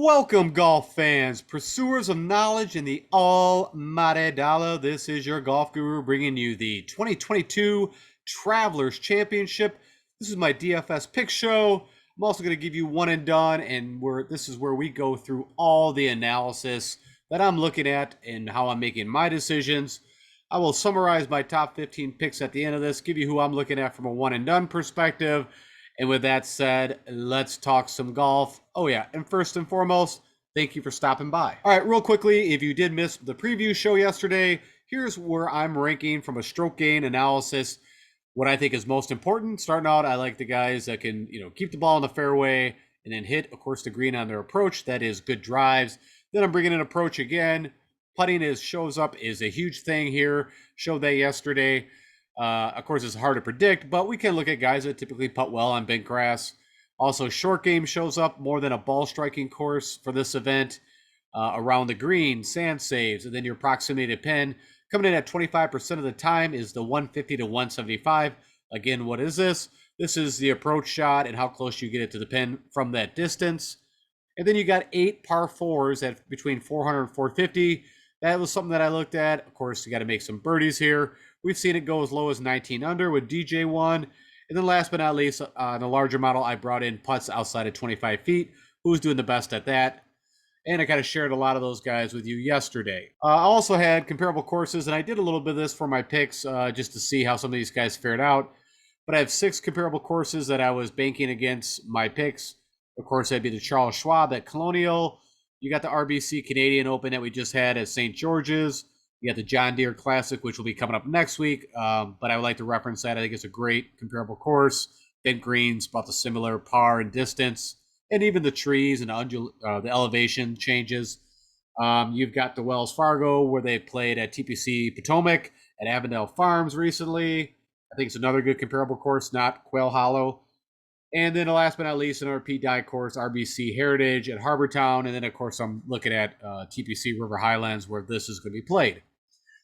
Welcome, golf fans, pursuers of knowledge in the almighty dollar. This is your golf guru bringing you the 2022 Travelers Championship. This is my DFS pick show. I'm also going to give you one and done, and this is where we go through all the analysis that I'm looking at and how I'm making my decisions. I will summarize my top 15 picks at the end of this, give you who I'm looking at from a one and done perspective. And with that said, let's talk some golf. Oh yeah, and first and foremost, thank you for stopping by. All right, real quickly, if you did miss the preview show yesterday, here's where I'm ranking from a stroke gain analysis. What I think is most important. Starting out, I like the guys that can, keep the ball in the fairway and then hit, of course, the green on their approach. That is good drives. Then I'm bringing in approach again. Putting shows up is a huge thing here. Showed that yesterday. Of course, it's hard to predict, but we can look at guys that typically putt well on bent grass. Also, short game shows up more than a ball striking course for this event. Around the green, sand saves, and then your proximity to pin. Coming in at 25% of the time is the 150 to 175. Again, what is this? This is the approach shot and how close you get it to the pin from that distance. And then you got 8 par 4s at between 400 and 450. That was something that I looked at. Of course, you got to make some birdies here. We've seen it go as low as 19 under with DJ1. And then last but not least, on a larger model, I brought in putts outside of 25 feet. Who's doing the best at that? And I kind of shared a lot of those guys with you yesterday. I also had comparable courses, and I did a little bit of this for my picks just to see how some of these guys fared out. But I have 6 comparable courses that I was banking against my picks. Of course, that'd be the Charles Schwab at Colonial. You got the RBC Canadian Open that we just had at St. George's. You got the John Deere Classic, which will be coming up next week. But I would like to reference that. I think it's a great comparable course. Bent greens, about the similar par and distance, and even the trees and the elevation changes. You've got the Wells Fargo, where they played at TPC Potomac at Avondale Farms recently. I think it's another good comparable course, not Quail Hollow. And then last but not least, another Pete Dye course, RBC Heritage at Harbortown. And then, of course, I'm looking at TPC River Highlands, where this is going to be played.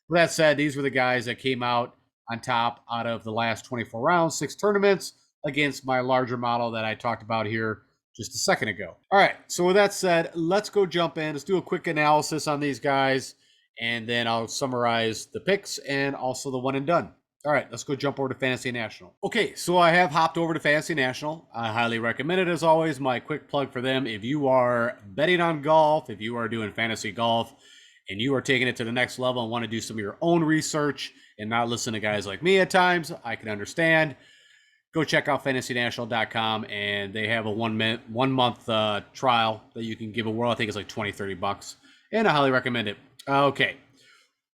With that said, these were the guys that came out on top out of the last 24 rounds, 6 tournaments, against my larger model that I talked about here just a second ago. All right, so with that said, let's go jump in. Let's do a quick analysis on these guys, and then I'll summarize the picks and also the one and done. All right, let's go jump over to Fantasy National. Okay, so I have hopped over to Fantasy National. I highly recommend it, as always. My quick plug for them: if you are betting on golf, if you are doing fantasy golf, and you are taking it to the next level and want to do some of your own research and not listen to guys like me at times, I can understand. Go check out fantasynational.com, and they have a one month trial that you can give a whirl. I think it's like $20-$30, and I highly recommend it. Okay.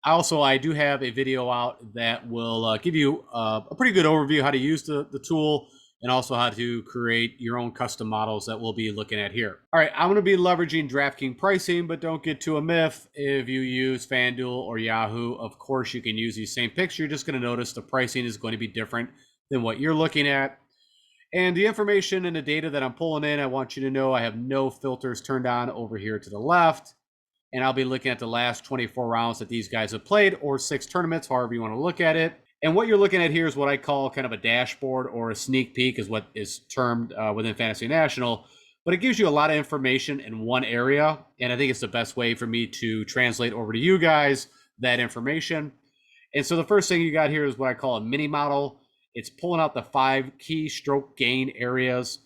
Also, I do have a video out that will give you a pretty good overview how to use the tool, and also how to create your own custom models that we'll be looking at here. All right, I'm going to be leveraging DraftKings pricing, but don't get to a myth. If you use FanDuel or Yahoo, of course you can use these same picks. You're just going to notice the pricing is going to be different than what you're looking at. And the information and the data that I'm pulling in, I want you to know I have no filters turned on over here to the left. And I'll be looking at the last 24 rounds that these guys have played, or 6 tournaments, however you want to look at it. And what you're looking at here is what I call kind of a dashboard, or a sneak peek is what is termed within Fantasy National. But it gives you a lot of information in one area. And I think it's the best way for me to translate over to you guys that information. And so the first thing you got here is what I call a mini model. It's pulling out the 5 key stroke gain areas.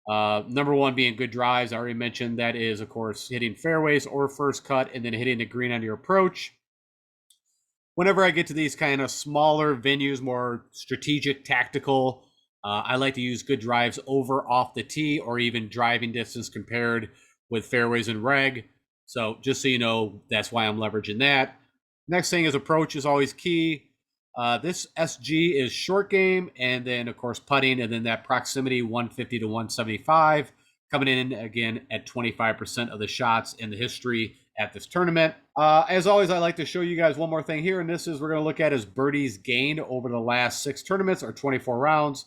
Number 1 being good drives. I already mentioned that is, of course, hitting fairways or first cut, and then hitting the green on your approach. Whenever I get to these kind of smaller venues, more strategic, tactical, I like to use good drives over off the tee, or even driving distance compared with fairways and reg. So just so you know, that's why I'm leveraging that. Next thing is approach is always key. This SG is short game, and then, of course, putting, and then that proximity 150 to 175, coming in again at 25% of the shots in the history at this tournament. As always, I like to show you guys one more thing here, and this is we're going to look at is birdies gained over the last 6 tournaments, or 24 rounds.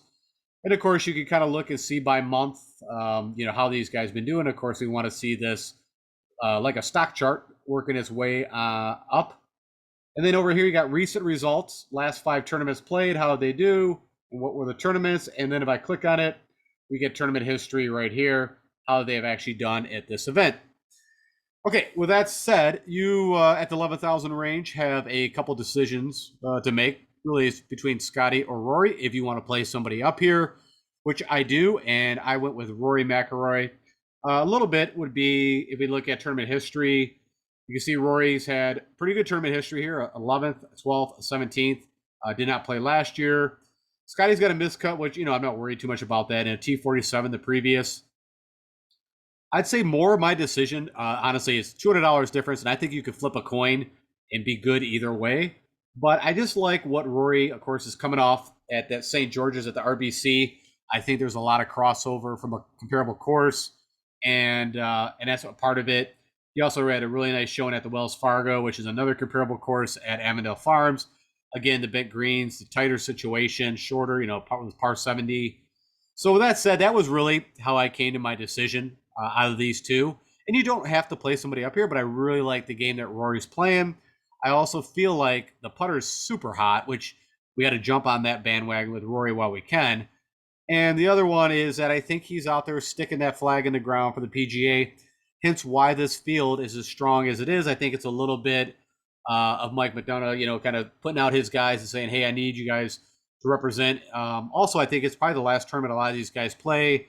And of course, you can kind of look and see by month, how these guys have been doing. Of course, we want to see this like a stock chart working its way up. And then over here, you got recent results, last 5 tournaments played, how did they do, and what were the tournaments. And then if I click on it, we get tournament history right here, how they've actually done at this event. Okay, with that said, you at the 11,000 range have a couple decisions to make. Really, it's between Scotty or Rory if you want to play somebody up here, which I do, and I went with Rory McIlroy. A little bit would be if we look at tournament history. You can see Rory's had pretty good tournament history here: 11th, 12th, 17th. Did not play last year. Scotty's got a miscut, which I'm not worried too much about that. And a T47 the previous. I'd say more of my decision, honestly, is $200 difference, and I think you could flip a coin and be good either way. But I just like what Rory, of course, is coming off at that St. George's at the RBC. I think there's a lot of crossover from a comparable course, and that's a part of it. He also had a really nice showing at the Wells Fargo, which is another comparable course at Avondale Farms. Again, the bent greens, the tighter situation, shorter, par 70. So with that said, that was really how I came to my decision out of these two. And you don't have to play somebody up here, but I really like the game that Rory's playing. I also feel like the putter is super hot, which we got to jump on that bandwagon with Rory while we can. And the other one is that I think he's out there sticking that flag in the ground for the PGA. Hence why this field is as strong as it is. I think it's a little bit of Mike McDonough, kind of putting out his guys and saying, hey, I need you guys to represent. Also, I think it's probably the last tournament a lot of these guys play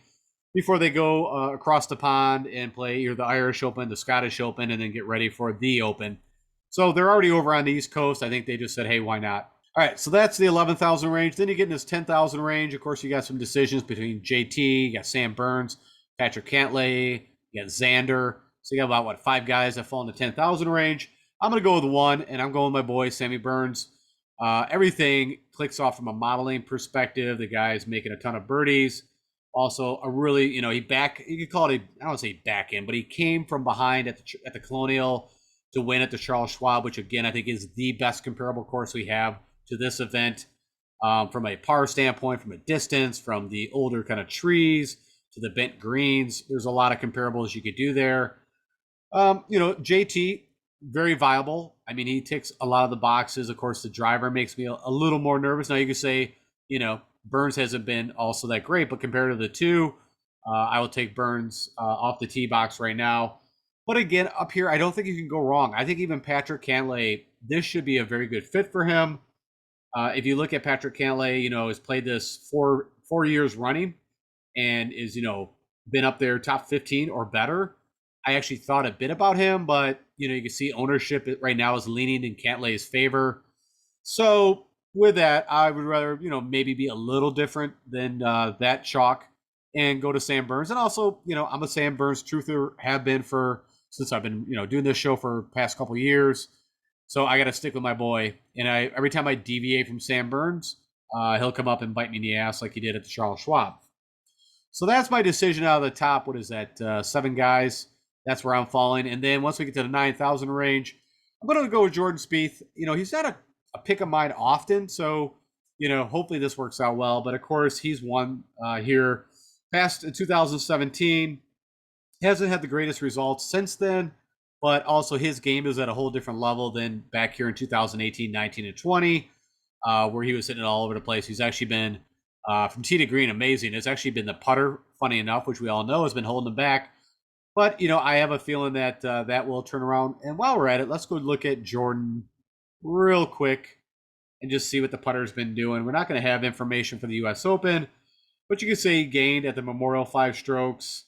before they go across the pond and play either the Irish Open, the Scottish Open, and then get ready for the Open. So they're already over on the East Coast. I think they just said, hey, why not? All right, so that's the 11,000 range. Then you get in this 10,000 range. Of course, you got some decisions between JT, you got Sam Burns, Patrick Cantlay, you got Xander. So you got about, 5 guys that fall in the 10,000 range. I'm going to go with one, and I'm going with my boy, Sammy Burns. Everything clicks off from a modeling perspective. The guy's making a ton of birdies. Also, a really, you could call it I don't want to say back end, but he came from behind at the Colonial to win at the Charles Schwab, which again, I think is the best comparable course we have to this event from a par standpoint, from a distance, from the older kind of trees to the bent greens. There's a lot of comparables you could do there. JT, very viable. I mean, he ticks a lot of the boxes. Of course, the driver makes me a little more nervous. Now you could say, Burns hasn't been also that great, but compared to the two, I will take Burns off the tee box right now. But again, up here, I don't think you can go wrong. I think even Patrick Cantlay, this should be a very good fit for him. If you look at Patrick Cantlay, has played this four years running and is, been up there top 15 or better. I actually thought a bit about him, but, you can see ownership right now is leaning in Cantlay's favor. So with that, I would rather, maybe be a little different than that chalk and go to Sam Burns. And also, I'm a Sam Burns truther, have been since I've been, doing this show for past couple years. So I got to stick with my boy. And every time I deviate from Sam Burns, he'll come up and bite me in the ass like he did at the Charles Schwab. So that's my decision out of the top. What is that? 7 guys. That's where I'm falling. And then once we get to the 9,000 range, I'm going to go with Jordan Spieth. He's not a pick of mine often. So, hopefully this works out well. But of course, he's won here past 2017. Hasn't had the greatest results since then. But also his game is at a whole different level than back here in 2018, 19, and 20, where he was hitting it all over the place. He's actually been, from tee to green, amazing. It's actually been the putter, funny enough, which we all know has been holding him back. But, I have a feeling that that will turn around. And while we're at it, let's go look at Jordan real quick and just see what the putter's been doing. We're not going to have information for the U.S. Open, but you can say he gained at the Memorial 5 strokes.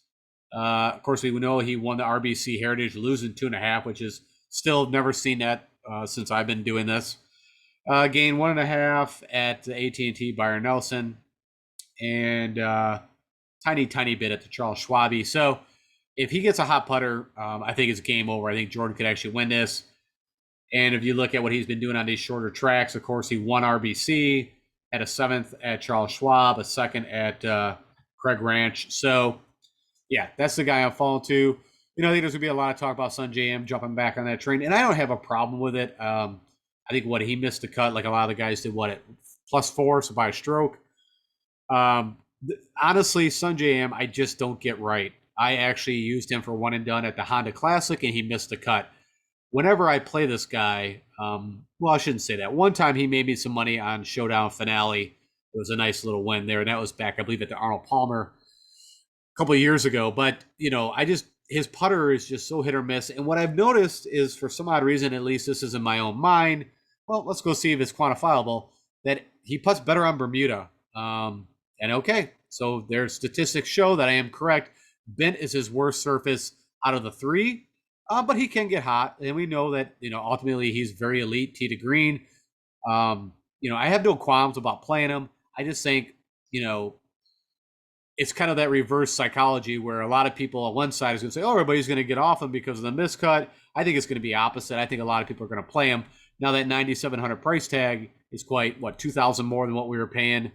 Of course, we know he won the RBC Heritage, losing 2.5, which is still never seen that since I've been doing this. Gained 1.5 at the AT&T Byron Nelson, and tiny bit at the Charles Schwab. So if he gets a hot putter, I think it's game over. I think Jordan could actually win this. And if you look at what he's been doing on these shorter tracks, of course, he won RBC, had a 7th at Charles Schwab, a 2nd at Craig Ranch. So, yeah, that's the guy I'm falling to. I think there's going to be a lot of talk about Sungjae Im jumping back on that train, and I don't have a problem with it. I think he missed the cut like a lot of the guys did, at +4, so by a stroke. Honestly, Sungjae Im, I just don't get right. I actually used him for one and done at the Honda Classic, and he missed the cut. Whenever I play this guy, I shouldn't say that. One time he made me some money on Showdown Finale. It was a nice little win there, and that was back, I believe, at the Arnold Palmer a couple of years ago. But, I just his putter is just so hit or miss. And what I've noticed is, for some odd reason, at least this is in my own mind, well, let's go see if it's quantifiable, that he putts better on Bermuda. And okay, so their statistics show that I am correct. Bent is his worst surface out of the three, but he can get hot. And we know that, ultimately he's very elite tee to green. I have no qualms about playing him. I just think, it's kind of that reverse psychology where a lot of people on one side is going to say, oh, everybody's going to get off him because of the miscut. I think it's going to be opposite. I think a lot of people are going to play him. Now that 9,700 price tag is quite, $2,000 more than what we were paying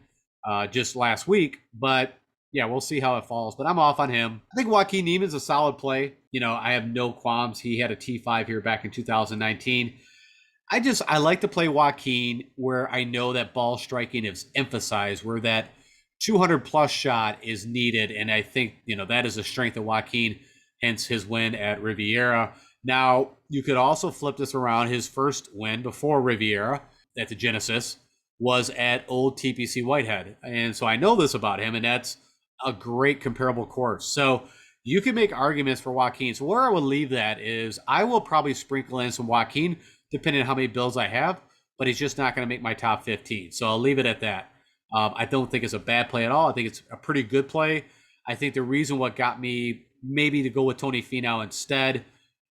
just last week. But yeah, we'll see how it falls. But I'm off on him. I think Joaquin Niemann's a solid play. I have no qualms. He had a T5 here back in 2019. I like to play Joaquin where I know that ball striking is emphasized, where that 200 plus shot is needed. And I think, that is a strength of Joaquin, hence his win at Riviera. Now, you could also flip this around. His first win before Riviera at the Genesis was at Old TPC Whitehead. And so I know this about him, and that's a great comparable course. So you can make arguments for Joaquin. So where I would leave that is I will probably sprinkle in some Joaquin, depending on how many builds I have, but he's just not going to make my top 15. So I'll leave it at that. I don't think it's a bad play at all. I think it's a pretty good play. I think the reason what got me maybe to go with Tony Finau instead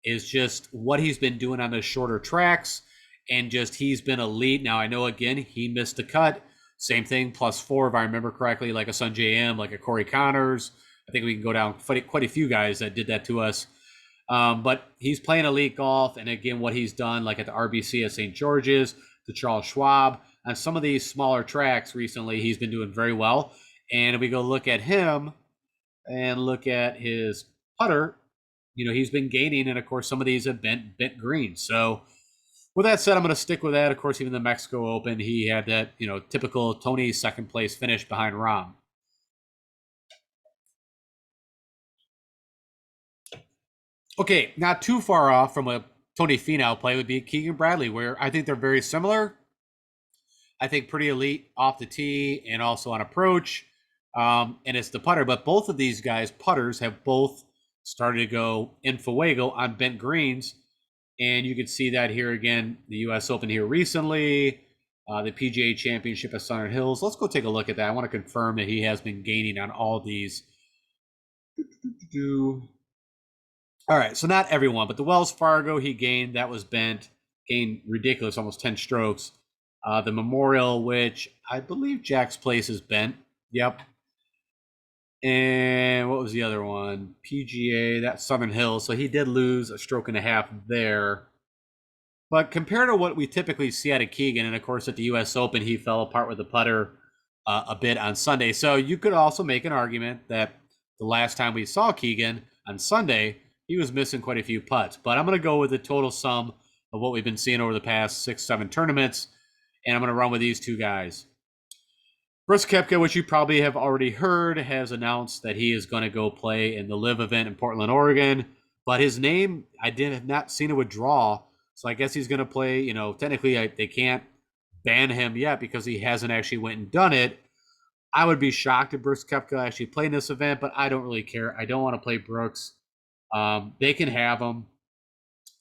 is just what he's been doing on the shorter tracks, and just he's been elite. Now, I know, again, he missed the cut. Same thing, +4, if I remember correctly, like a Sungjae Im, like a Corey Connors. I think we can go down quite a few guys that did that to us. But he's playing elite golf, and again, what he's done, like at the RBC at St. George's, the Charles Schwab, on some of these smaller tracks recently, he's been doing very well. And if we go look at him and look at his putter, he's been gaining, and of course, some of these have bent green. So with that said, I'm going to stick with that. Of course, even the Mexico Open, he had that, typical Tony second place finish behind Rahm. Okay, not too far off from a Tony Finau play would be Keegan Bradley, where I think they're very similar. I think pretty elite off the tee and also on approach. And it's the putter. But both of these guys, putters, have both started to go in fuego on bent greens. And you can see that here again, the U.S. Open here recently, the PGA Championship at Southern Hills. Let's go take a look at that. I want to confirm that he has been gaining on all these. All right, so not everyone, but the Wells Fargo he gained, that was bent, gained ridiculous, almost 10 strokes. The Memorial, which I believe Jack's Place is bent. Yep. And what was the other one? PGA, that's Southern Hills. So he did lose a stroke and a half there. But compared to what we typically see out of Keegan, and of course at the U.S. Open, he fell apart with the putter a bit on Sunday. So you could also make an argument that the last time we saw Keegan on Sunday, he was missing quite a few putts. But I'm going to go with the total sum of what we've been seeing over the past 6-7 tournaments. And I'm going to run with these two guys. Brooks Koepka, which you probably have already heard, has announced that he is going to go play in the LIV event in Portland, Oregon. But his name, I have not seen a withdrawal. So I guess he's going to play, technically they can't ban him yet because he hasn't actually went and done it. I would be shocked if Brooks Koepka actually played in this event, but I don't really care. I don't want to play Brooks. They can have him.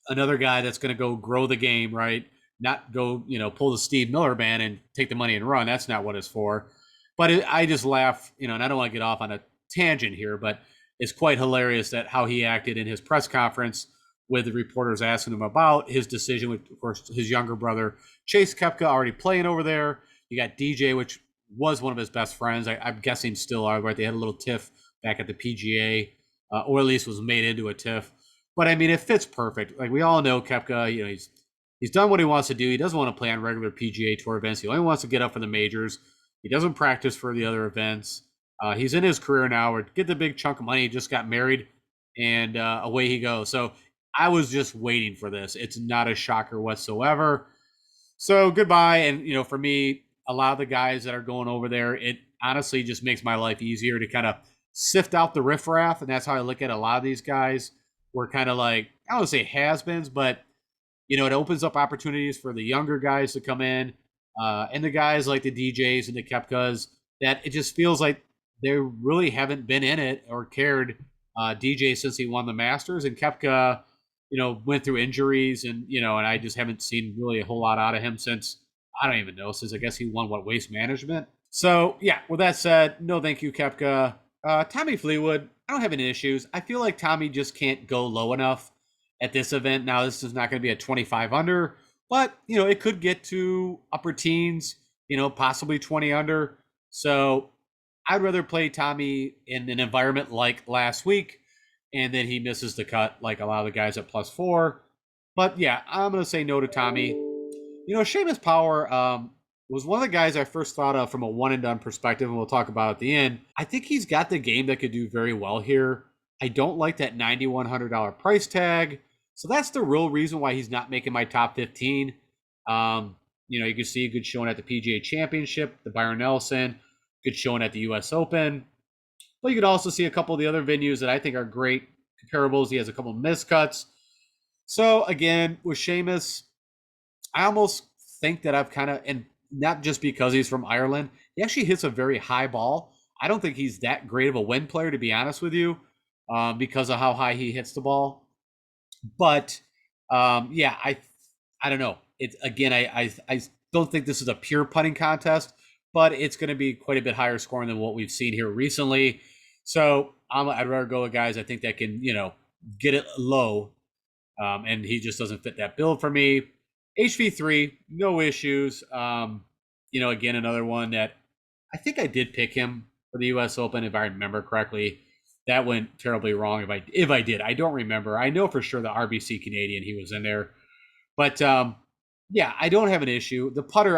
Another guy that's going to go grow the game, right? Not go, pull the Steve Miller band and take the money and run. That's not what it's for. But I just laugh, and I don't want to get off on a tangent here, but it's quite hilarious that how he acted in his press conference with the reporters asking him about his decision with, of course, his younger brother, Chase Koepka, already playing over there. You got DJ, which was one of his best friends. I'm guessing still are, right? They had a little tiff back at the PGA, or at least was made into a tiff. But, I mean, it fits perfect. Like, we all know Koepka, he's done what he wants to do. He doesn't want to play on regular PGA Tour events. He only wants to get up for the majors. He doesn't practice for the other events. He's in his career now. Or get the big chunk of money. He just got married, and away he goes. So I was just waiting for this. It's not a shocker whatsoever. So goodbye. And, for me, a lot of the guys that are going over there, it honestly just makes my life easier to kind of sift out the riffraff. And that's how I look at a lot of these guys. We're kind of like, I don't want to say has-beens, but it opens up opportunities for the younger guys to come in, and the guys like the DJs and the Koepkas, that it just feels like they really haven't been in it or cared DJ since he won the Masters, and Koepka, went through injuries, and I just haven't seen really a whole lot out of him since, I don't even know, since I guess he won Waste Management. So yeah, with that said, no thank you, Koepka. Tommy Fleetwood, I don't have any issues. I feel like Tommy just can't go low enough at this event. Now, this is not going to be a 25 under, but it could get to upper teens, possibly 20 under. So I'd rather play Tommy in an environment like last week, and then he misses the cut like a lot of the guys at +4. But yeah, I'm going to say no to Tommy. Seamus Power was one of the guys I first thought of from a one and done perspective, and we'll talk about at the end. I think he's got the game that could do very well here. I don't like that $9,100 price tag. So that's the real reason why he's not making my top 15. You can see a good showing at the PGA Championship, the Byron Nelson, good showing at the US Open. But you could also see a couple of the other venues that I think are great comparables. He has a couple of miscuts. So again, with Seamus, I almost think that I've kind of, and not just because he's from Ireland, he actually hits a very high ball. I don't think he's that great of a wind player, to be honest with you, because of how high he hits the ball. But yeah, I don't know. It's again, I don't think this is a pure putting contest, but it's going to be quite a bit higher scoring than what we've seen here recently. So I'd rather go with guys I think that can get it low, and he just doesn't fit that build for me. HV3, no issues. Again, another one that I think I did pick him for the US Open, if I remember correctly. That went terribly wrong if I did. I don't remember. I know for sure the RBC Canadian, he was in there. But yeah, I don't have an issue. The putter,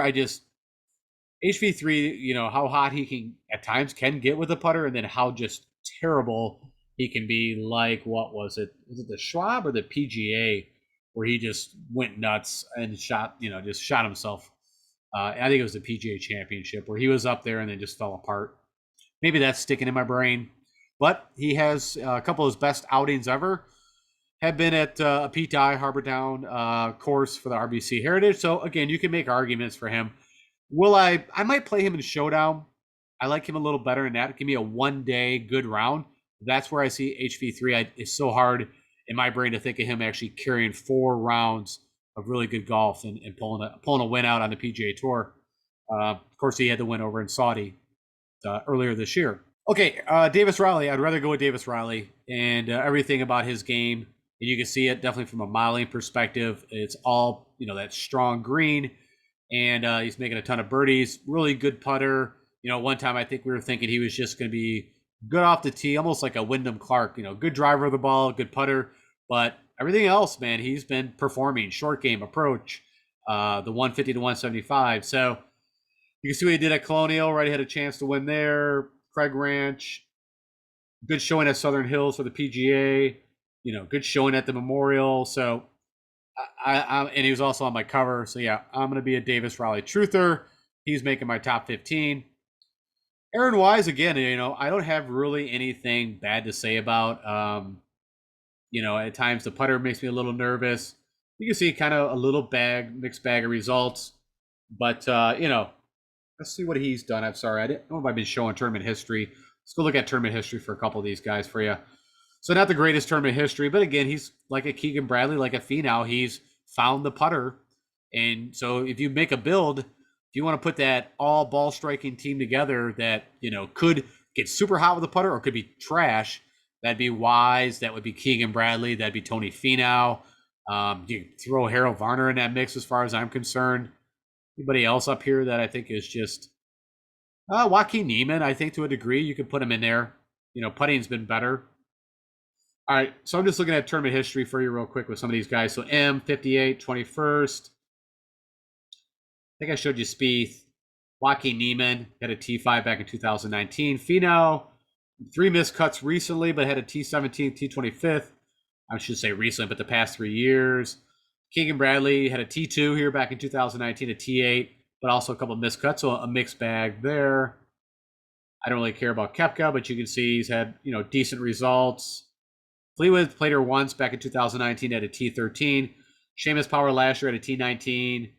HV3, how hot he can at times can get with the putter, and then how just terrible he can be. Like, what was it? Was it the Schwab or the PGA where he just went nuts and just shot himself? I think it was the PGA Championship where he was up there and then just fell apart. Maybe that's sticking in my brain. But he has a couple of his best outings ever have been at a Pete Dye Harbor Down course for the RBC Heritage. So again, you can make arguments for him. I might play him in Showdown. I like him a little better than that. Give me a one-day good round. That's where I see HV3. It's so hard in my brain to think of him actually carrying 4 rounds of really good golf and pulling a win out on the PGA Tour. Of course, he had the win over in Saudi earlier this year. Okay, Davis Riley. I'd rather go with Davis Riley and everything about his game. And you can see it definitely from a modeling perspective. It's all, that strong green. And he's making a ton of birdies. Really good putter. One time I think we were thinking he was just going to be good off the tee, almost like a Wyndham Clark. Good driver of the ball, good putter. But everything else, man, he's been performing. Short game, approach, the 150 to 175. So you can see what he did at Colonial. Right, he had a chance to win there. Craig Ranch, good showing at Southern Hills for the PGA. Good showing at the Memorial. So, and he was also on my cover. So yeah, I'm going to be a Davis Riley truther. He's making my top 15. Aaron Wise, again, I don't have really anything bad to say about. At times the putter makes me a little nervous. You can see kind of a little mixed bag of results. But let's see what he's done. I'm sorry, I didn't know if I've been showing tournament history. Let's go look at tournament history for a couple of these guys for you. So not the greatest tournament history, but again, he's like a Keegan Bradley, like a Finau. He's found the putter. And so if you make a build, if you want to put that all ball striking team together that, could get super hot with the putter or could be trash, that'd be Wise. That would be Keegan Bradley. That'd be Tony Finau. You throw Harold Varner in that mix as far as I'm concerned. Anybody else up here that I think is just Joaquin Niemann, I think to a degree you could put him in there. Putting's been better. All right, so I'm just looking at tournament history for you real quick with some of these guys. So M58, 21st. I think I showed you Spieth. Joaquin Niemann had a T5 back in 2019. Finau, 3 missed cuts recently, but had a T17, T25th. I should say recently, but the past 3 years. Keegan Bradley had a T2 here back in 2019, a T8, but also a couple of missed cuts, so a mixed bag there. I don't really care about Koepka, but you can see he's had, decent results. Fleetwood played her once back in 2019 at a T13. Seamus Power last year at a T19,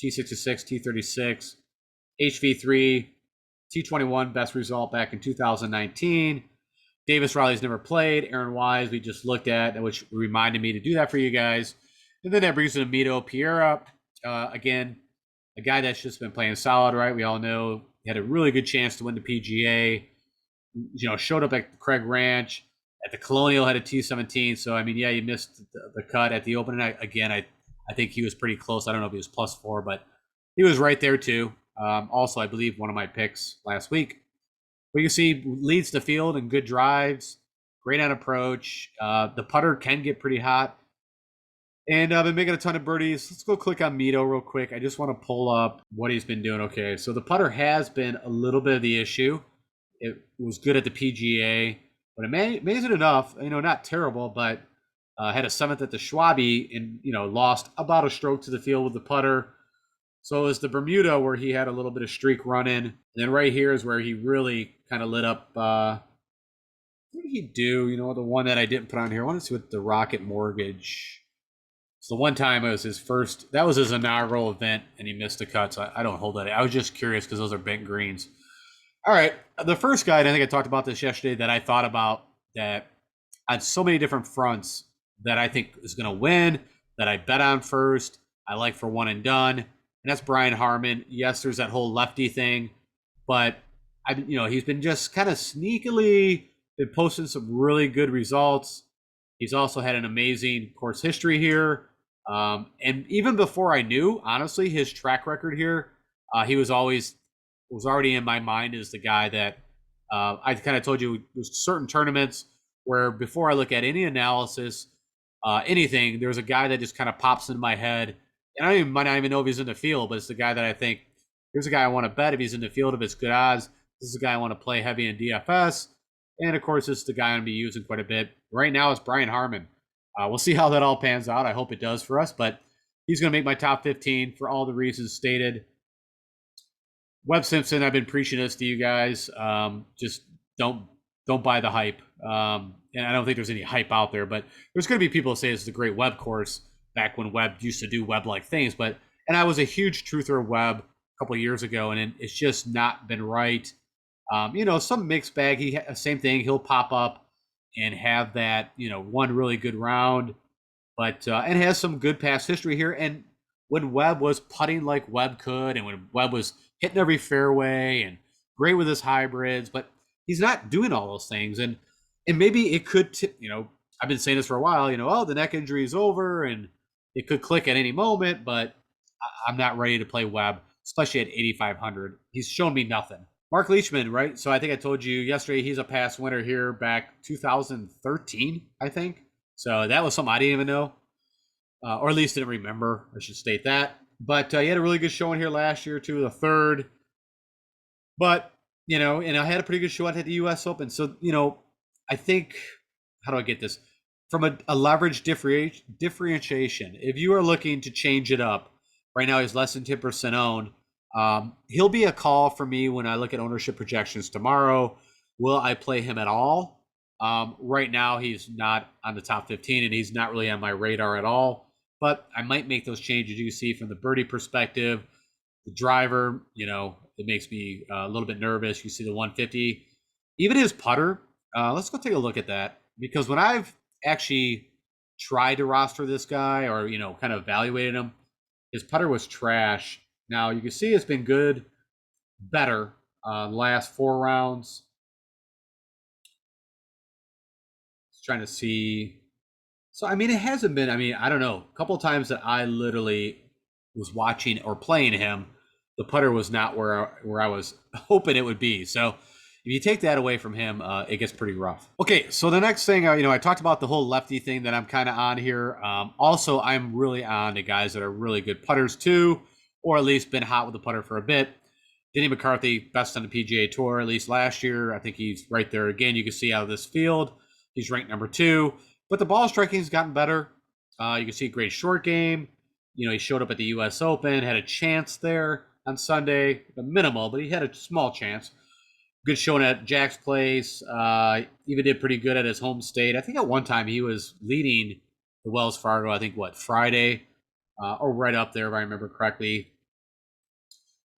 T66, T36. HV3, T21, best result back in 2019. Davis Riley's never played. Aaron Wise, we just looked at, which reminded me to do that for you guys. And then that brings in Mito Pereira. Again, a guy that's just been playing solid, right? We all know he had a really good chance to win the PGA. Showed up at Craig Ranch. At the Colonial, had a T17. So, I mean, yeah, you missed the cut at the Open. And I think he was pretty close. I don't know if he was +4, but he was right there too. Also, I believe one of my picks last week. But you see, leads the field and good drives, great on approach. The putter can get pretty hot. And I've been making a ton of birdies. Let's go click on Mito real quick. I just want to pull up what he's been doing. Okay, so the putter has been a little bit of the issue. It was good at the PGA, but amazing enough, not terrible, but had a 7th at the Schwabe and, lost about a stroke to the field with the putter. So it was the Bermuda where he had a little bit of streak running. And then right here is where he really kind of lit up. What did he do? The one that I didn't put on here. I want to see what the Rocket Mortgage. So the one time it was his first, that was his inaugural event, and he missed the cut. So I don't hold that. I was just curious because those are bent greens. All right. The first guy, and I think I talked about this yesterday, that I thought about that on so many different fronts that I think is going to win, that I bet on first, I like for one and done. And that's Brian Harman. Yes, there's that whole lefty thing, but he's been just kind of sneakily been posting some really good results. He's also had an amazing course history here. And even before I knew, honestly, his track record here, he was already in my mind as the guy that I kind of told you there's certain tournaments where before I look at any analysis, anything, there's a guy that just kind of pops into my head. And I might not even know if he's in the field, but it's the guy that I think, here's a guy I want to bet if he's in the field, if it's good odds. This is a guy I want to play heavy in DFS. And of course, this is the guy I'm going to be using quite a bit. Right now, it's Brian Harman. We'll see how that all pans out. I hope it does for us, but he's going to make my top 15 for all the reasons stated. Webb Simpson, I've been preaching this to you guys. Just don't buy the hype. And I don't think there's any hype out there, but there's going to be people who say this is a great Webb course back when Webb used to do Webb-like things. And I was a huge truther of Webb a couple of years ago, and it's just not been right. Some mixed bag. Same thing. He'll pop up and have that, one really good round, but and has some good past history here. And when Webb was putting like Webb could, and when Webb was hitting every fairway and great with his hybrids, but he's not doing all those things. And maybe it could, I've been saying this for a while, the neck injury is over and it could click at any moment, but I'm not ready to play Webb, especially at 8,500. He's shown me nothing. Mark Leishman, right? So I think I told you yesterday he's a past winner here back 2013, I think. So that was something I didn't even know, or at least didn't remember. I should state that. But he had a really good showing here last year too, the third. But and I had a pretty good showing at the U.S. Open. So I think, how do I get this? From a leverage differentiation, if you are looking to change it up, right now he's less than 10% owned. He'll be a call for me when I look at ownership projections tomorrow. Will I play him at all? Right now, he's not on the top 15, and he's not really on my radar at all. But I might make those changes. You see from the birdie perspective, the driver, it makes me a little bit nervous. You see the 150. Even his putter, let's go take a look at that. Because when I've actually tried to roster this guy or, kind of evaluated him, his putter was trash. Now, you can see it's been better last 4 rounds. Just trying to see. So, it hasn't been, I don't know. A couple of times that I literally was watching or playing him, the putter was not where I was hoping it would be. So, if you take that away from him, it gets pretty rough. Okay, so the next thing, I talked about the whole lefty thing that I'm kind of on here. Also, I'm really on the guys that are really good putters too, or at least been hot with the putter for a bit. Denny McCarthy, best on the PGA Tour, at least last year. I think he's right there again. You can see out of this field, he's ranked number 2. But the ball striking has gotten better. You can see great short game. He showed up at the U.S. Open, had a chance there on Sunday, a minimal, but he had a small chance. Good showing at Jack's Place. Even did pretty good at his home state. I think at one time he was leading the Wells Fargo, I think, Friday? Or right up there, if I remember correctly.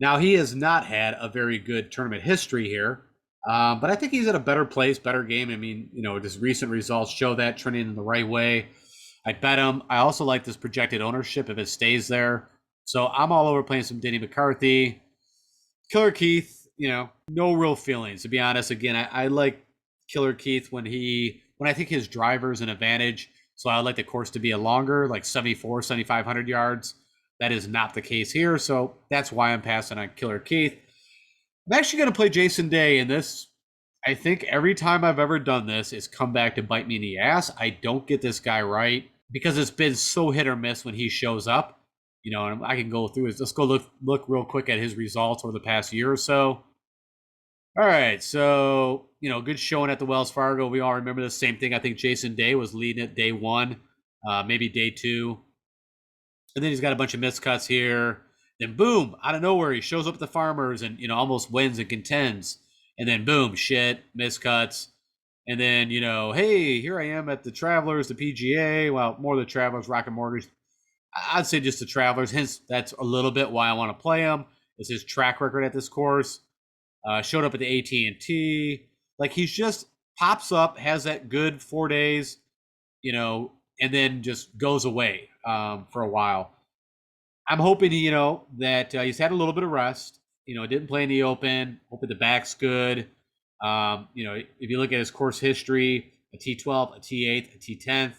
Now, he has not had a very good tournament history here. But I think he's at a better place, better game. I mean, his recent results show that trending in the right way. I bet him. I also like this projected ownership if it stays there. So I'm all over playing some Denny McCarthy. Killer Keith, no real feelings, to be honest. Again, I like Killer Keith when I think his driver's an advantage. So I like the course to be a longer, like 74, 7,500 yards. That is not the case here. So that's why I'm passing on Killer Keith. I'm actually going to play Jason Day in this. I think every time I've ever done this, it's come back to bite me in the ass. I don't get this guy right because it's been so hit or miss when he shows up. And I can go through his. Let's go look real quick at his results over the past year or so. All right, so good showing at the Wells Fargo. We all remember the same thing. I think Jason Day was leading it day one, maybe day two, and then he's got a bunch of miscuts here. Then boom, out of nowhere, he shows up at the Farmers and almost wins and contends. And then boom, shit, miscuts. And then hey, here I am at the Travelers, the PGA. Well, more the Travelers, Rocket Mortgage. I'd say just the Travelers. Hence, that's a little bit why I want to play him. Is his track record at this course. Showed up at the AT&T. Like he's just pops up, has that good 4 days, and then just goes away for a while. I'm hoping, that he's had a little bit of rest. Didn't play in the Open. Hoping the back's good. If you look at his course history, a T12, a T8, a T10th,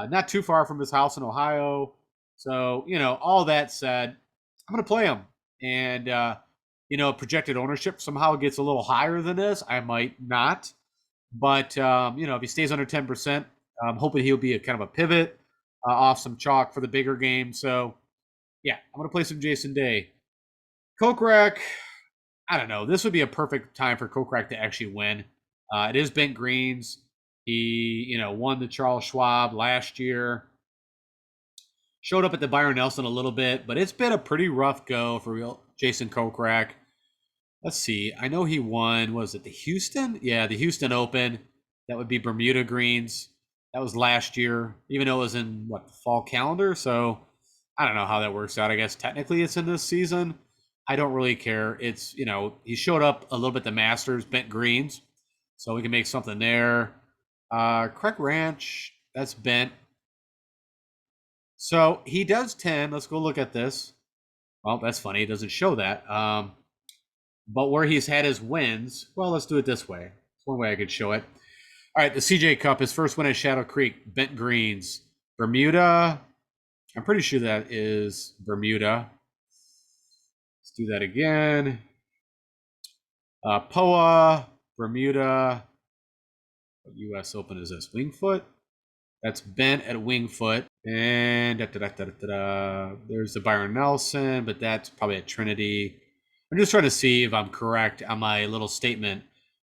not too far from his house in Ohio. So, all that said, I'm going to play him. And, projected ownership somehow gets a little higher than this. I might not. But, if he stays under 10%, I'm hoping he'll be a kind of a pivot off some chalk for the bigger game. So, yeah, I'm going to play some Jason Day. Kokrak, I don't know. This would be a perfect time for Kokrak to actually win. It is bent greens. He, won the Charles Schwab last year. Showed up at the Byron Nelson a little bit, but it's been a pretty rough go for real Jason Kokrak. Let's see. I know he won, was it the Houston? Yeah, the Houston Open. That would be Bermuda greens. That was last year, even though it was in, the fall calendar. So I don't know how that works out. I guess technically it's in this season. I don't really care. It's, he showed up a little bit the Masters, bent greens. So we can make something there. Craig Ranch, that's bent. So he does 10. Let's go look at this. Well, that's funny. It doesn't show that. But where he's had his wins, well, let's do it this way. It's one way I could show it. All right, the CJ Cup, his first win at Shadow Creek, bent greens. Bermuda, I'm pretty sure that is Bermuda. Let's do that again. POA, Bermuda. What U.S. Open is this? Wingfoot? That's bent at Wingfoot. And there's the Byron Nelson, but that's probably at Trinity. I'm just trying to see if I'm correct on my little statement.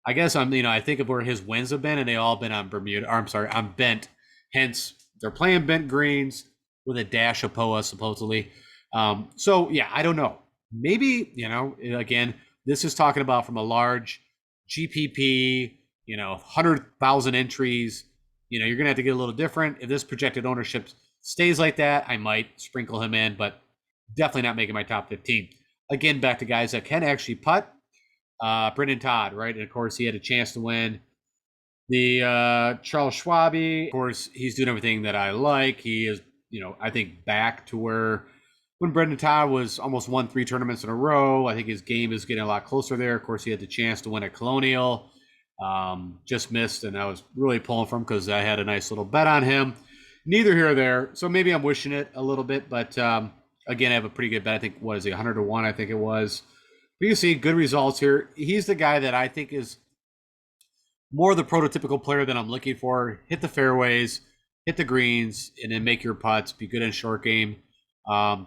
I guess I think of where his wins have been, and they all been on Bermuda. Or I'm sorry, on bent. Hence, they're playing bent greens with a dash of POA, supposedly. So, yeah, I don't know. Maybe, again, this is talking about from a large GPP, 100,000 entries. You're going to have to get a little different. If this projected ownership stays like that, I might sprinkle him in, but definitely not making my top 15. Again, back to guys that can actually putt. Brendan Todd, right? And of course, he had a chance to win the Charles Schwab. Of course, he's doing everything that I like. He is, I think back to where when Brendan Todd was almost won 3 tournaments in a row. I think his game is getting a lot closer there. Of course, he had the chance to win at Colonial. Just missed, and I was really pulling from because I had a nice little bet on him. Neither here or there. So maybe I'm wishing it a little bit, but again, I have a pretty good bet. I think, what is he, 100 to 1, I think it was. But you can see good results here. He's the guy that I think is more the prototypical player that I'm looking for. Hit the fairways, hit the greens, and then make your putts. Be good in short game.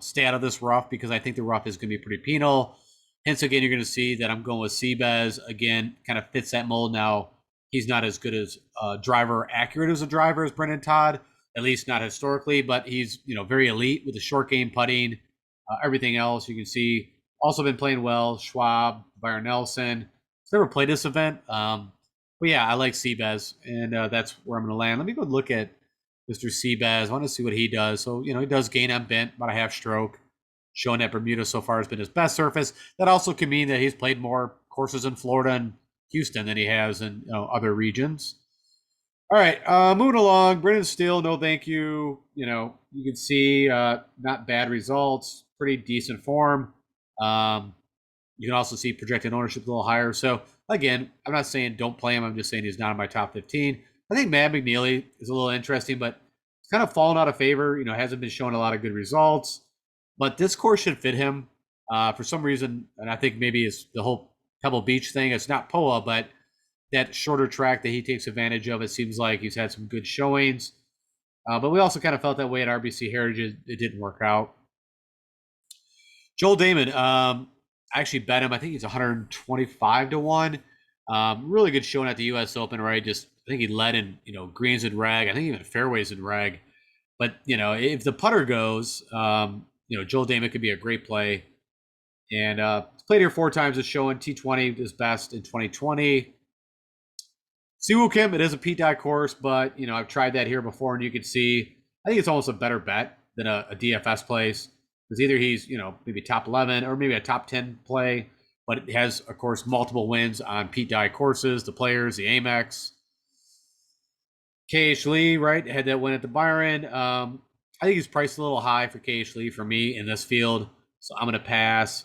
Stay out of this rough because I think the rough is going to be pretty penal. Hence, again, you're going to see that I'm going with Seabez. Again, kind of fits that mold now. He's not as good as a driver, accurate as a driver as Brendan Todd, at least not historically, but he's, very elite with the short game putting, everything else. You can see also been playing well. Schwab, Byron Nelson. He's never played this event. But yeah, I like Seabez, and that's where I'm going to land. Let me go look at Mr. Seabez. I want to see what he does. So, he does gain on bent, about a half stroke. Showing that Bermuda so far has been his best surface. That also can mean that he's played more courses in Florida and Houston than he has in other regions. All right, moving along. Brendan Steele, no thank you. You can see not bad results, pretty decent form. You can also see projected ownership a little higher. So again, I'm not saying don't play him. I'm just saying he's not in my top 15. I think Matt McNeely is a little interesting, but it's kind of fallen out of favor. Hasn't been showing a lot of good results. But this course should fit him for some reason, and I think maybe it's the whole Pebble Beach thing. It's not POA, but that shorter track that he takes advantage of. It seems like he's had some good showings. But we also kind of felt that way at RBC Heritage. It didn't work out. Joel Damon, I actually bet him. I think he's 125 to 1. Really good showing at the U.S. Open, right? I think he led in, greens and reg. I think even fairways and reg. But, if the putter goes, Joel Damon could be a great play. And played here 4 times this showing. T20 is best in 2020. Siwoo Kim, it is a Pete Dye course, but, I've tried that here before, and you can see, I think it's almost a better bet than a DFS place. Because either he's, maybe top 11 or maybe a top 10 play, but it has, of course, multiple wins on Pete Dye courses, the Players, the Amex. KH Lee, right, had that win at the Byron. I think he's priced a little high for KH Lee for me in this field, so I'm going to pass.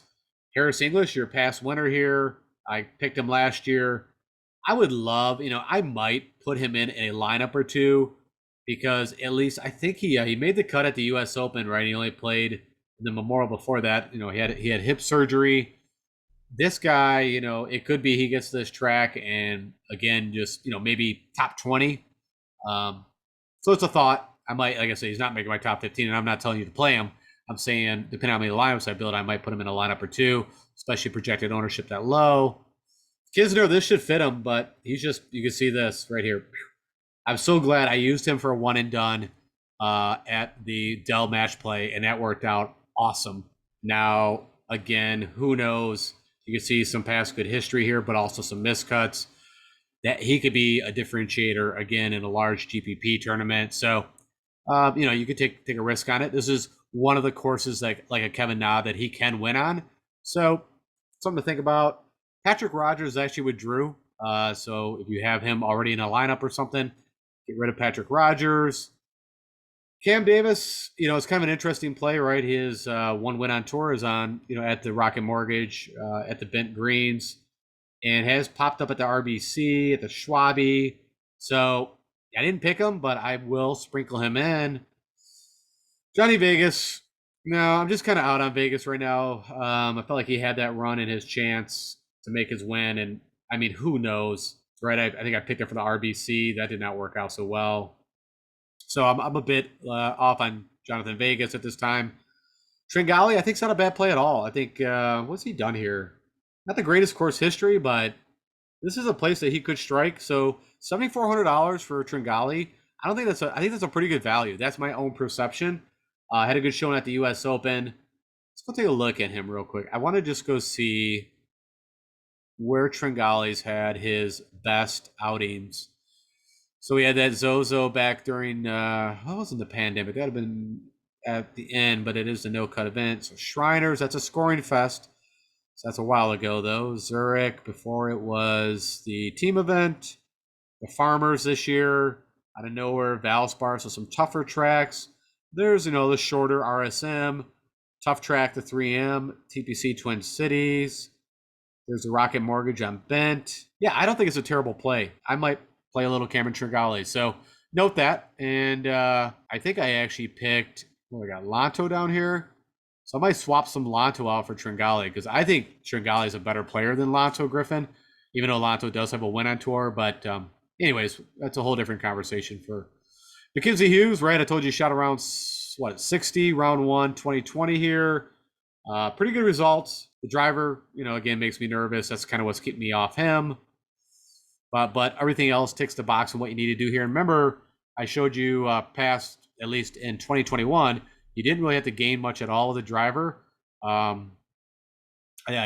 Harris English, your past winner here. I picked him last year. I would love, I might put him in a lineup or two because at least I think he made the cut at the U.S. Open, right? He only played the Memorial before that. He had hip surgery. This guy, it could be he gets this track and again, just maybe top 20. So it's a thought. I might, like I say, he's not making my top 15, and I'm not telling you to play him. I'm saying, depending on how many lineups I build, I might put him in a lineup or two, especially projected ownership that low. Kisner, this should fit him, but you can see this right here. I'm so glad I used him for a one and done at the Dell match play, and that worked out awesome. Now, again, who knows? You can see some past good history here, but also some miscuts. That he could be a differentiator again in a large GPP tournament. So, you could take a risk on it. This is one of the courses like a Kevin Na that he can win on. So, something to think about. Patrick Rogers actually withdrew. So if you have him already in a lineup or something, get rid of Patrick Rogers. Cam Davis, it's kind of an interesting play, right? His one win on tour is on, at the Rocket Mortgage, at the Bent Greens, and has popped up at the RBC, at the Schwabe. So I didn't pick him, but I will sprinkle him in. Johnny Vegas. No, I'm just kind of out on Vegas right now. I felt like he had that run and his chance to make his win. And I mean, who knows, right? I think I picked it for the RBC. That did not work out so well. So I'm a bit off on Jonathan Vegas at this time. Tringali, I think, is not a bad play at all. I think, what's he done here? Not the greatest course history, but this is a place that he could strike. So $7,400 for Tringali. I think that's a pretty good value. That's my own perception. Had a good showing at the U.S. Open. Let's go take a look at him real quick. I want to just go see where Tringali's had his best outings. So we had that Zozo back during, what wasn't the pandemic? That would have been at the end, but it is the no-cut event. So Shriners, that's a scoring fest. So that's a while ago, though. Zurich, before it was the team event. The Farmers this year, out of nowhere. Valspar, so some tougher tracks. There's, the shorter RSM, tough track to 3M, TPC Twin Cities. There's the Rocket Mortgage on Bent. Yeah, I don't think it's a terrible play. I might play a little Cameron Tringali. So note that. And I think I actually picked, I got Lanto down here. So I might swap some Lanto out for Tringali because I think Tringali is a better player than Lanto Griffin, even though Lanto does have a win on tour. But anyways, that's a whole different conversation for Mackenzie Hughes, right? I told you shot around, 60, round 1, 2020 here. Pretty good results. The driver, again, makes me nervous. That's kind of what's keeping me off him. But everything else ticks the box on what you need to do here. And remember, I showed you past, at least in 2021, you didn't really have to gain much at all with the driver. I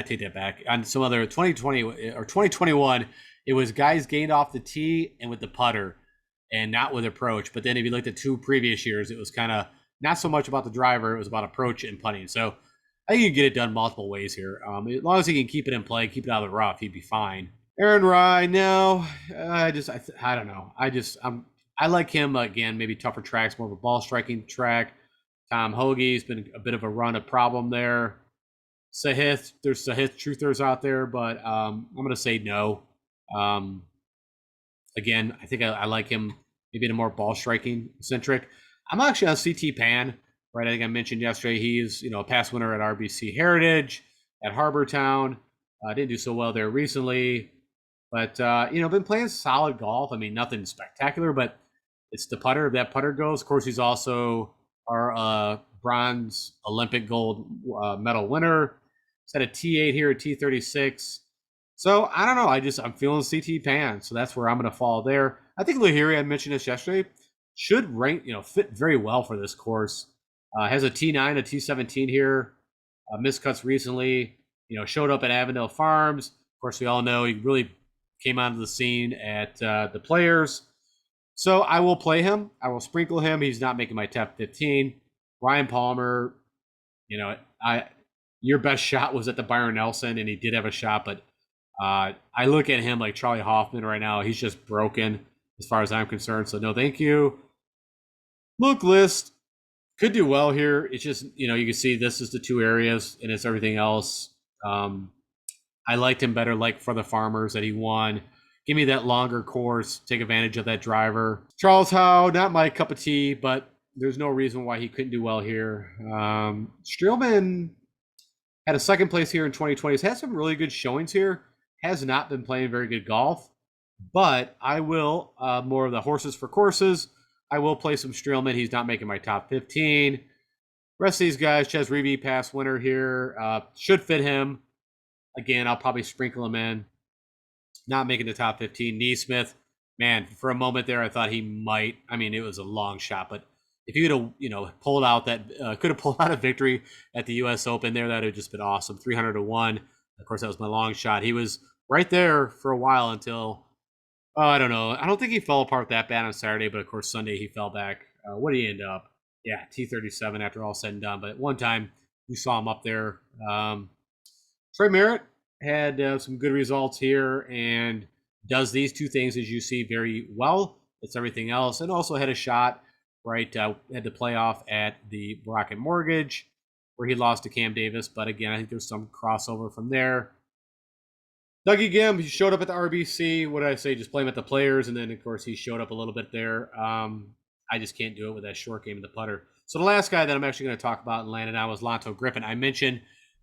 take that back. On some other 2020 or 2021, it was guys gained off the tee and with the putter and not with approach. But then if you looked at 2 previous years, it was kind of not so much about the driver. It was about approach and putting. So I think you can get it done multiple ways here. As long as he can keep it in play, keep it out of the rough, he'd be fine. Aaron Rye, no, I don't know. I like him again. Maybe tougher tracks, more of a ball striking track. Tom Hoagie's been a bit of a run of problem there. Sahith, there's Sahith truthers out there, but I'm gonna say no. Um, Again, I think I like him maybe in a more ball striking centric. I'm actually on CT Pan, right? I think I mentioned yesterday he's a past winner at RBC Heritage at Harbor Town. Didn't do so well there recently, but been playing solid golf. I mean, nothing spectacular, but it's the putter. If that putter goes, of course, he's also our bronze Olympic gold medal winner. He's had a T8 here, a T36. So I don't know. I'm feeling CT Pan, so that's where I'm going to fall there. I think Lahiri, I mentioned this yesterday, should rank, fit very well for this course. Has a T9, a T17 here. Miscuts recently. Showed up at Avondale Farms. Of course, we all know he really came onto the scene at the Players. So I will play him. I will sprinkle him. He's not making my top 15. Ryan Palmer, I your best shot was at the Byron Nelson, and he did have a shot, but I look at him like Charlie Hoffman right now. He's just broken as far as I'm concerned. So no, thank you. Luke List could do well here. It's just you can see this is the two areas, and it's everything else. I liked him better, like for the Farmers that he won. Give me that longer course. Take advantage of that driver. Charles Howe, not my cup of tea, but there's no reason why he couldn't do well here. Streelman had a second place here in 2020. He's had some really good showings here. Has not been playing very good golf, but I will more of the horses for courses. I will play some Streelman. He's not making my top 15. Rest of these guys, Ches Reavie, past winner here, should fit him. Again, I'll probably sprinkle him in. Not making the top 15. Neesmith, man, for a moment there, I thought he might. I mean, it was a long shot, but if you could have, pulled out that, could have pulled out a victory at the U.S. Open there, that would have just been awesome. 300 to 1. Of course, that was my long shot. He was right there for a while until, I don't know. I don't think he fell apart that bad on Saturday, but of course, Sunday he fell back. What did he end up? Yeah, T37 after all said and done. But at one time, we saw him up there. Trey Merritt had some good results here and does these two things, as you see, very well. It's everything else. And also had a shot, right? Had the playoff at the Brockett Mortgage where he lost to Cam Davis. But again, I think there's some crossover from there. Dougie Gim, he showed up at the RBC. What did I say? Just play him at the Players. And then, of course, he showed up a little bit there. I just can't do it with that short game of the putter. So the last guy that I'm actually going to talk about and landed on was Lanto Griffin. I mentioned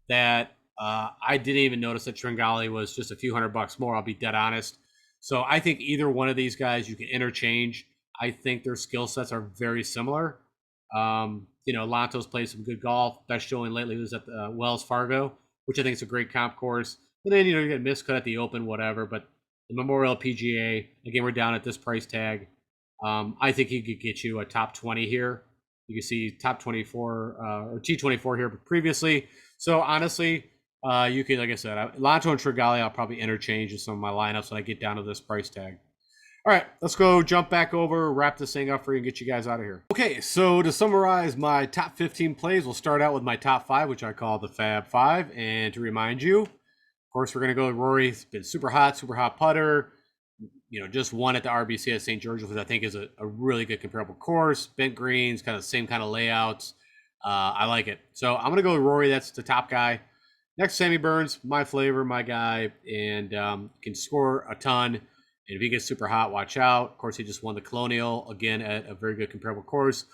that I didn't even notice that Tringali was just a few $100 more. I'll be dead honest. So I think either one of these guys you can interchange. I think their skill sets are very similar. Lanto's played some good golf. Best showing lately was at the Wells Fargo, which I think is a great comp course. And then, you get miscut at the Open, whatever. But the Memorial PGA, again, we're down at this price tag. I think he could get you a top 20 here. You can see top 24 or T24 here previously. So honestly, you can, like I said, Lanto and Tringali, I'll probably interchange in some of my lineups when I get down to this price tag. All right, let's go jump back over, wrap this thing up for you, and get you guys out of here. Okay, so to summarize my top 15 plays, we'll start out with my top 5, which I call the Fab 5. And to remind you, of course, we're going to go with Rory. It's been super hot putter. Just won at the RBC at St. George's, which I think is a really good comparable course. Bent greens, kind of same kind of layouts. I like it. So I'm going to go with Rory. That's the top guy. Next, Sammy Burns, my flavor, my guy, and can score a ton. And if he gets super hot, watch out. Of course, he just won the Colonial, again, at a very good comparable course.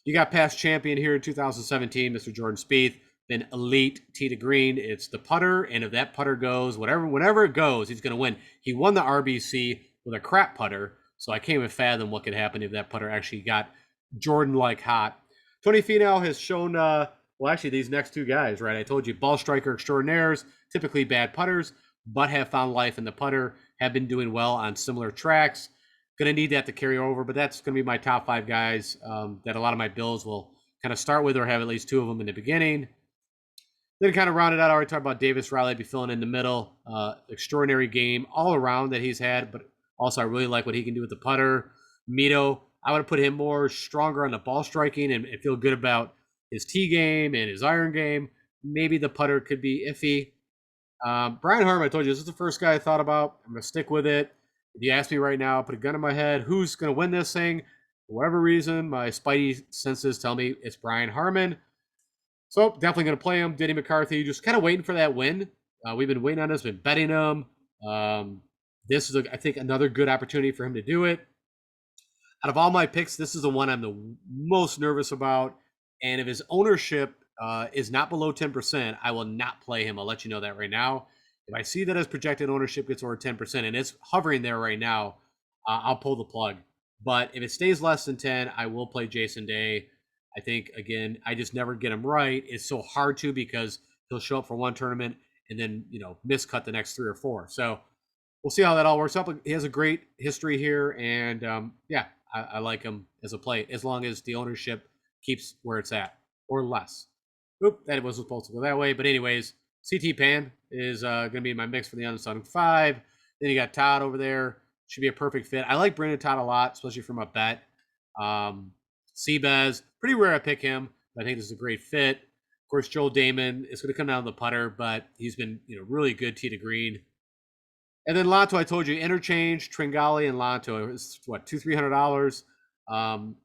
You got past champion here in 2017, Mr. Jordan Spieth. Then elite tee to green. It's the putter, and if that putter goes, whenever it goes, he's going to win. He won the RBC with a crap putter, so I can't even fathom what could happen if that putter actually got Jordan-like hot. Tony Finau has shown, actually, these next two guys, right? I told you, ball striker extraordinaires, typically bad putters, but have found life in the putter, have been doing well on similar tracks. Going to need that to carry over, but that's going to be my top 5 guys that a lot of my builds will kind of start with or have at least 2 of them in the beginning. Then kind of rounded out, I already talked about Davis Riley, be filling in the middle. Extraordinary game all around that he's had, but also I really like what he can do with the putter. Mito, I would put him more stronger on the ball striking and feel good about his tee game and his iron game. Maybe the putter could be iffy. Brian Harmon, I told you, this is the first guy I thought about. I'm going to stick with it. If you ask me right now, put a gun in my head, who's going to win this thing? For whatever reason, my spidey senses tell me it's Brian Harmon. So definitely going to play him. Denny McCarthy, just kind of waiting for that win. We've been waiting on this, been betting him. This is, I think, another good opportunity for him to do it. Out of all my picks, this is the one I'm the most nervous about. And if his ownership is not below 10%, I will not play him. I'll let you know that right now. If I see that his projected ownership gets over 10% and it's hovering there right now, I'll pull the plug. But if it stays less than 10, I will play Jason Day. I think, again, I just never get him right. It's so hard to because he'll show up for one tournament and then, miscut the next 3 or 4. So we'll see how that all works out. He has a great history here. And yeah, I like him as a play as long as the ownership keeps where it's at or less. Oop, that wasn't supposed to go that way. But anyways, CT Pan is going to be my mix for the Unsung 5. Then you got Todd over there. Should be a perfect fit. I like Brandon Todd a lot, especially from a bet. Seabez, pretty rare I pick him, but I think this is a great fit. Of course, Joel Damon is going to come down to the putter, but he's been really good tee to green. And then Lanto, I told you, interchange, Tringali and Lanto is what, $200-$300.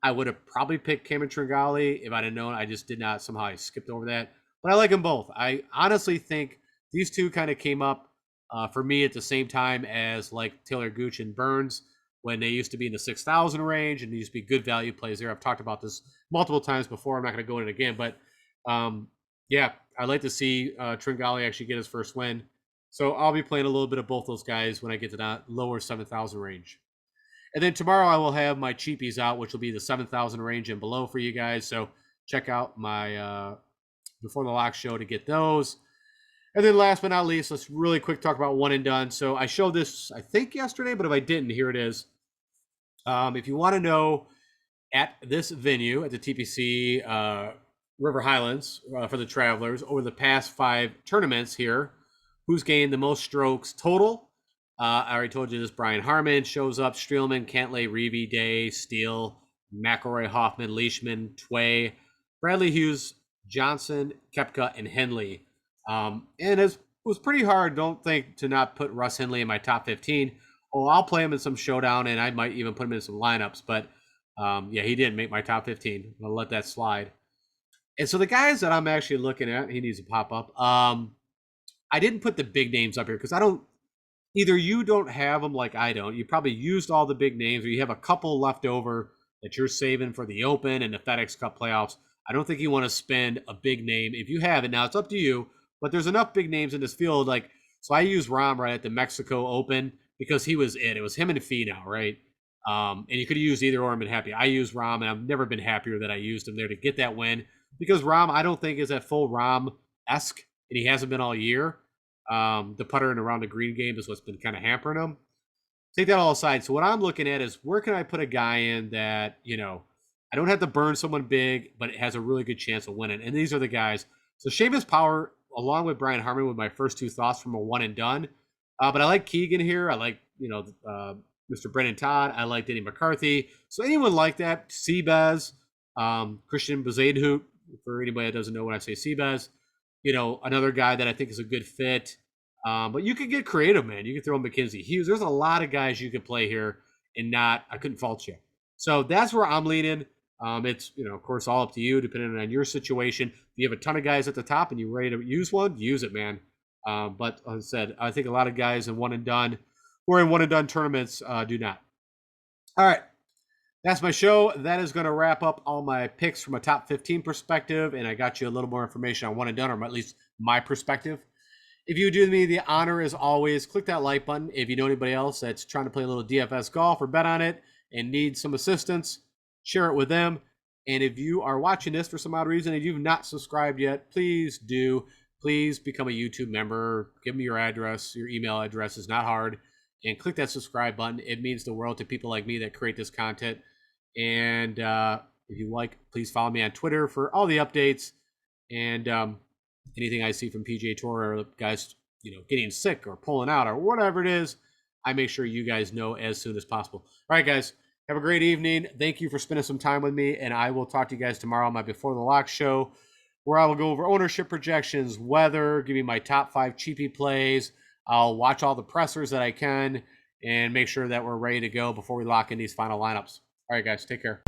I would have probably picked Cameron Tringali if I'd have known. I just did not. Somehow I skipped over that. But I like them both. I honestly think these two kind of came up for me at the same time as like Taylor Gooch and Burns when they used to be in the 6,000 range and they used to be good value plays there. I've talked about this multiple times before. I'm not going to go in it again. But yeah, I'd like to see Tringali actually get his first win. So I'll be playing a little bit of both those guys when I get to that lower 7,000 range. And then tomorrow I will have my cheapies out, which will be the 7,000 range and below for you guys. So check out my Before the Lock show to get those. And then last but not least, let's really quick talk about one and done. So I showed this, I think, yesterday, but if I didn't, here it is. If you want to know at this venue at the TPC River Highlands for the Travelers over the past 5 tournaments here, who's gained the most strokes total? I already told you this. Brian Harmon shows up. Streelman, Cantlay, Reeve, Day, Steele, McElroy, Hoffman, Leishman, Tway, Bradley Hughes, Johnson, Koepka, and Henley. And it was pretty hard, don't think, to not put Russ Henley in my top 15. Oh, I'll play him in some showdown, and I might even put him in some lineups. But yeah, he didn't make my top 15. I'll let that slide. And so the guys that I'm actually looking at, he needs to pop up. I didn't put the big names up here because I don't. Either you don't have them like I don't. You probably used all the big names, or you have a couple left over that you're saving for the Open and the FedEx Cup playoffs. I don't think you want to spend a big name. If you have it, now it's up to you. But there's enough big names in this field. Like, so I used Rahm right at the Mexico Open because he was it. It was him and Finau, right? And you could have used either or and been happy. I used Rahm, and I've never been happier that I used him there to get that win because Rahm, I don't think is at full Rahm-esque, and he hasn't been all year. The putter and around the green game is what's been kind of hampering him. Take that all aside. So what I'm looking at is where can I put a guy in that, I don't have to burn someone big, but it has a really good chance of winning. And these are the guys. So Seamus Power, along with Brian Harmon, with my first 2 thoughts from a one and done. But I like Keegan here. I like, Mr. Brendan Todd. I like Denny McCarthy. So anyone like that, Seabez, Christian Bezuidenhout, for anybody that doesn't know when I say Seabez, another guy that I think is a good fit. But you could get creative, man. You could throw Mackenzie Hughes. There's a lot of guys you could play here and I couldn't fault you. So that's where I'm leaning. It's, of course, all up to you, depending on your situation. If you have a ton of guys at the top and you're ready to use one, use it, man. But as I said, I think a lot of guys in one and done or in one and done tournaments do not. All right. That's my show. That is going to wrap up all my picks from a top 15 perspective. And I got you a little more information on one and done, or at least my perspective. If you do me the honor, as always, click that like button. If you know anybody else that's trying to play a little DFS golf or bet on it and needs some assistance, share it with them. And if you are watching this for some odd reason and you've not subscribed yet, please do. Please become a YouTube member. Give me your address. Your email address is not hard. And click that subscribe button. It means the world to people like me that create this content. And if you like, please follow me on Twitter for all the updates. And anything I see from PGA Tour or guys, getting sick or pulling out or whatever it is, I make sure you guys know as soon as possible. All right, guys, have a great evening. Thank you for spending some time with me, and I will talk to you guys tomorrow on my Before the Lock show. where I will go over ownership projections, weather, give you my top 5 cheapy plays. I'll watch all the pressers that I can and make sure that we're ready to go before we lock in these final lineups. All right, guys, take care.